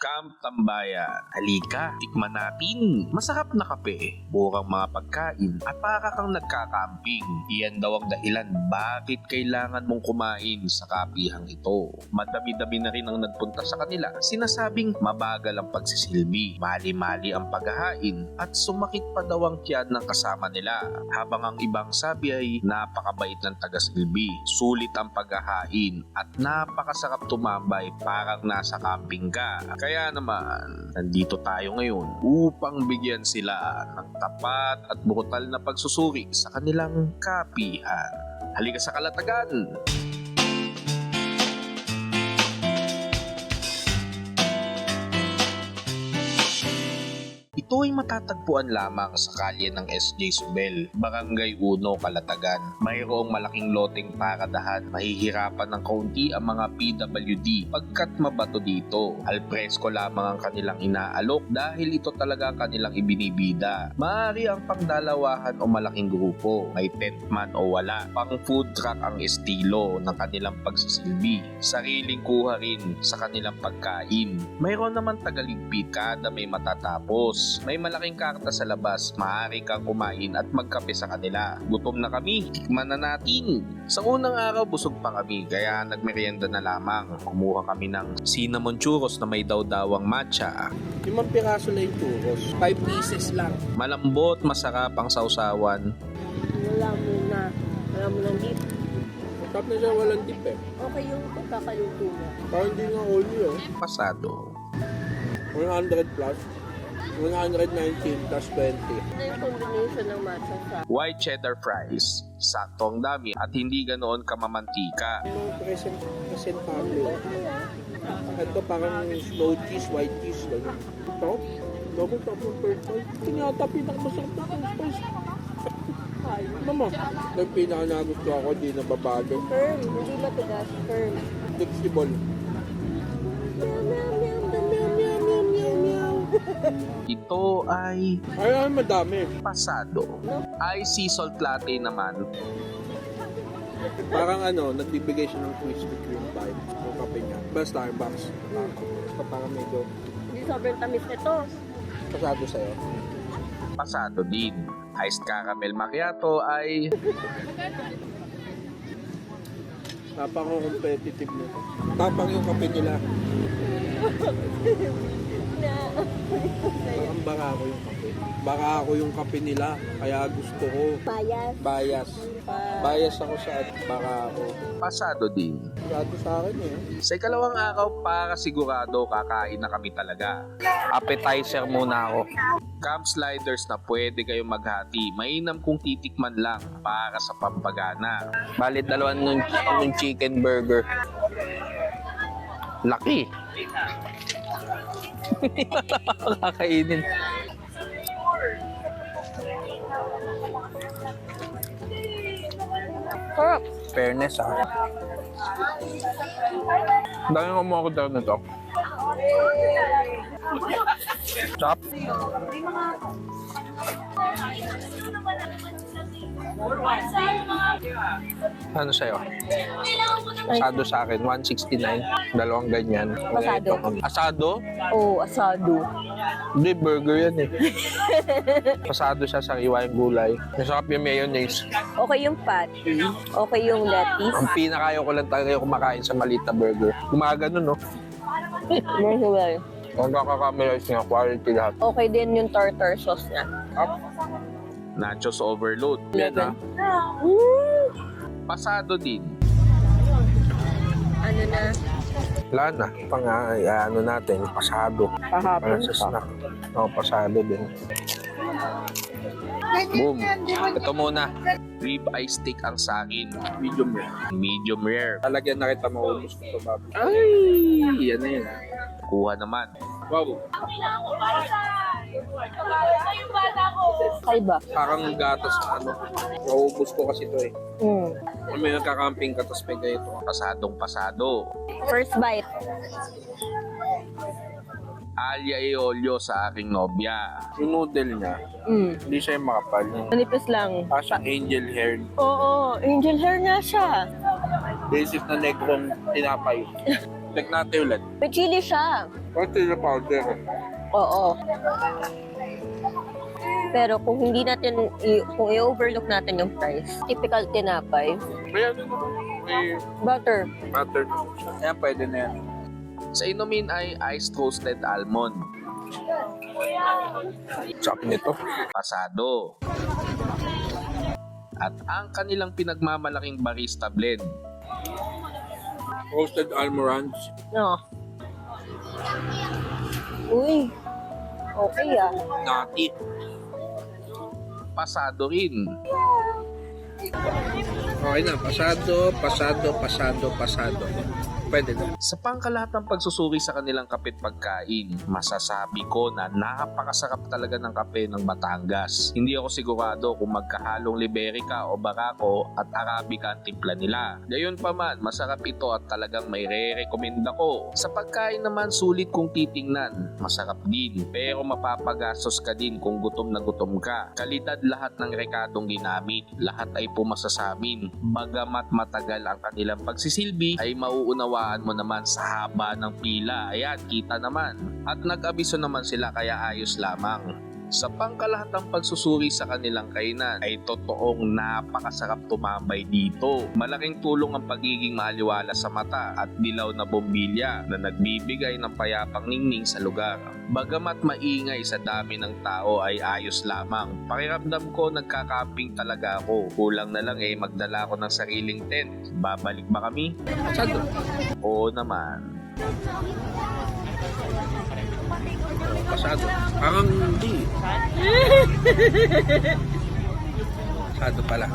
Camp Tambayan. Halika, tikman natin. Masarap na kape, murang mga pagkain, at para kang nagkakamping. Iyan daw ang dahilan bakit kailangan mong kumain sa kapihang ito. Madami-dami na rin ang nagpunta sa kanila. Sinasabing mabagal ang pagsisilbi, mali-mali ang paghahain, at sumakit pa daw ang tiyan ng kasama nila. Habang ang ibang sabi ay napakabait ng taga-silbi, sulit ang paghahain, at napakasarap tumambay parang nasa camping ka. Kaya naman, nandito tayo ngayon upang bigyan sila ng tapat at brutal na pagsusuri sa kanilang kapihan. Halika sa Kalatagan! Ito ay matatagpuan lamang sa kalye ng SJ Subel, Barangay 1, Kalatagan. Mayroong malaking loteng paradahan. Mahihirapan ng kaunti ang mga PWD pagkat mabato dito. Alpresko lamang ang kanilang inaalok dahil ito talaga kanilang ibinibida. Maaari ang pangdalawahan o malaking grupo. May tent man o wala. Pang food truck ang estilo ng kanilang pagsisilbi. Sariling kuha rin sa kanilang pagkain. Mayroon naman tagaligpit kada may matatapos. May malaking karta sa labas, maaari kang kumain at magkape sa kanila. Gutom na kami, tikman na natin. Sa unang araw busog pa kami, kaya nagmerienda na lamang. Kumuha kami ng cinnamon churros na may dawdawang matcha. 5 piraso na yung churros, 5 pieces lang. Malambot, masarap ang sausawan. Wala mo ng dip. Tap na siya, walang dip eh. Okay yung pagkakaluto mo. Parang hindi nga oily eh. Pasado. 100 plus. 119 plus 20. Ano yung combination ng matcha sa White cheddar fries. Sakto ang dami at hindi ganoon kamamantika. Ano presentable. Ito parang slow cheese, white cheese. Ganun. Top? Double top ng first spice. Pinata pinakamasarap na first spice. Mama, yung pinaka nagusto ako, di nababago. firm? Hindi matigas, firm. Flexible. Ito ay Ay, madami. pasado. Ay sea salt latte naman. Parang nagbibigay siya ng Krispy Kreme vibe. Yung kape niya. Basta Starbucks. Basta parang medyo Hindi sobrang tamis nito. pasado sa'yo. Pasado din. Iced caramel macchiato ay Napaka-competitive nito. Tapang yung kape nila. Parang baka ako yung kape. Baka ako yung kape nila. Kaya gusto ko. Bias. Bias. Bias ako sa baka ako. pasado din. Pasado sa akin eh. Sa ikalawang araw, para sigurado kakain na kami talaga. Appetizer muna ako. Camp sliders na pwede kayong maghati. Mainam kung titikman lang para sa pampagana. Balit dalawan ng chicken burger. Laki. Kakainin. Sarap. Fairness Dami nga mo ako daw na to. Chop. Ano sa'yo? Asado sa akin, 169. Dalawang ganyan. Asado? Asado? Oo, asado. Hindi, burger yan eh. Pasado siya sa iwayang gulay. Masarap yung mayonnaise. Okay yung patty. Okay yung lettuce. Ang pinakayo ko lang talaga yung kumakain sa maliit na burger. Gumagano, no? Very well. Kung kakakamelize nga, quality lahat. Okay din yung tartar sauce niya. Nachos overload. Yan na. Pasado din. Ano na? Wala na. Ano natin, pasado. Para sa snack. Pasado din. Boom. Ito muna. Rib eye steak ang sa akin. Medium rare. Medium rare. Talagyan na kita maubos ko ito, Bobby. Ay! Yan na yan. Kuha naman. Wow. Kaiba. Parang gatas na Maubos ko kasi ito eh. May nagkakamping ka, tapos may ganito. Pasadong pasado. First bite. Alya e olio sa aking nobya. Yung noodle niya, hindi siya yung makapal. Manipis lang. Siya angel hair. Oo, angel hair nga siya. Basic na negrong tinapay. Check natin ulit. May chili siya. Pati na powder. Oo. Pero kung hindi natin, kung i-overlook natin yung price, typical tinapay, May ano naman, may butter. butter. Ayan, pwede na yan. Sa inumin ay iced roasted almond, Chop nito. pasado, at ang kanilang pinagmamalaking barista blend. Roasted almorands. No. Uy. Okay ah. Nati. Pasado rin. Okay na, pasado. Pwede na. Sa pangkalahatang pagsusuri sa kanilang kapit pagkain, masasabi ko na napakasarap talaga ng kape ng Batangas. Hindi ako sigurado kung magkahalong Liberica o Barako at Arabica ang timpla nila. Gayon pa man, masarap ito at talagang may re-recommend ako. Sa pagkain naman, sulit kung titingnan. Masarap din, pero mapapagastos ka din kung gutom na gutom ka. Kalidad lahat ng rekadong ginamit. Lahat ay pumasa sa amin. Bagamat matagal ang kanilang pagsisilbi, ay mauunawaan mo naman sa haba ng pila. Ayan, kita naman. At nag-abiso naman sila kaya ayos lamang. Sa pangkalahatang pagsusuri sa kanilang kainan ay totoong napakasarap tumambay dito. Malaking tulong ang pagiging maaliwala sa mata at dilaw na bombilya na nagbibigay ng payapang ningning sa lugar. Bagamat maingay sa dami ng tao ay ayos lamang. Pakiramdam ko nagkakamping talaga ako. Kulang na lang magdala ako ng sariling tent. Babalik ba kami? Pasado. Oo naman. Pasado. Parang hindi. Pasado pala.